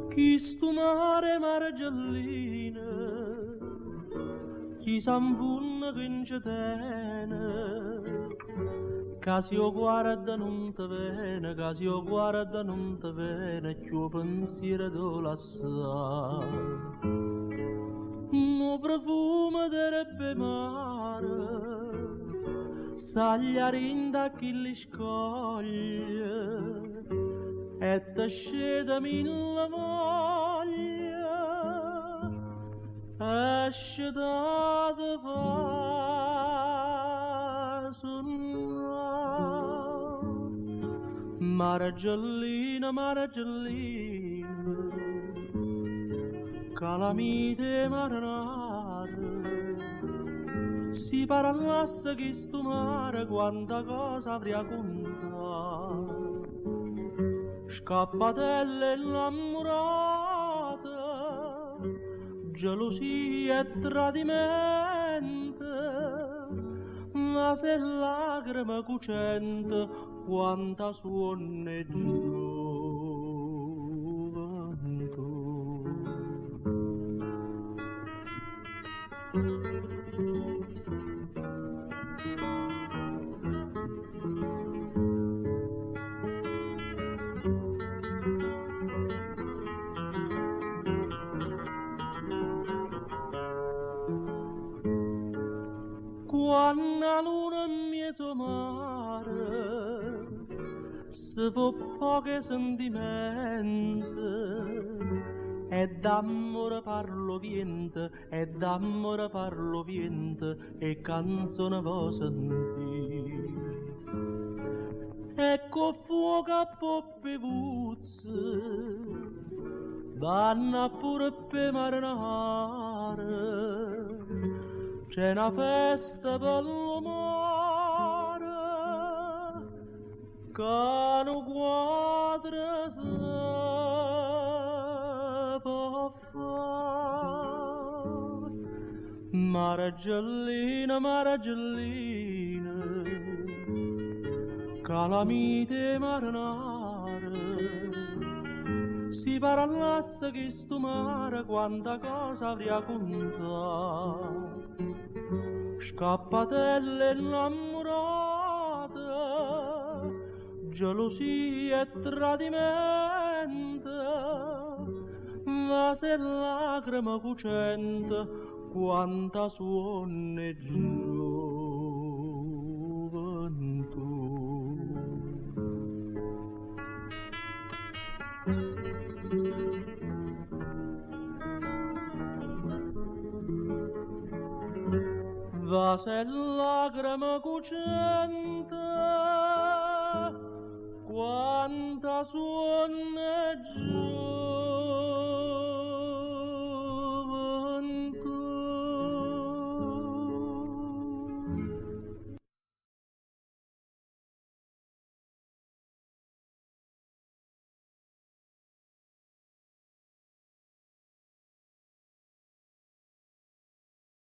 Chi stu mare margellina, chi s'ampunna che non ci tiene, che si io guarda non te vene, che si io guarda non te vene, più pensiero do lassà. No profumo d'erbe mare, sagliarinda chi li scoglie, e te scende mille voglia, esce da te fa sonnare. Margellina, margellina, calamite marinare, si parlasse che sto mare quanta cosa avrà contato. Scappatelle innamorate, gelosia e tradimento, ma se lacrime cucente, quanta suonne gioventù. Quando la luna in mezzo mare se fa poche sentimenti, e d'amore parlo viente, e d'amore parlo viente, e canzone vo sentire. Ecco fuoco a poppe vuzze, vanno pure per marinare, c'è una festa per l'amore, che non quadra se può fare. Margellina, margellina, calamite marinare, si parlasse che sto mare quanta cosa avrà contato. Scappatelle innamorate, gelosia e tradimento, ma se lacrime cucente, quanta suonne gioventù. Va se lacrime cucente, quanta suonne gioventù.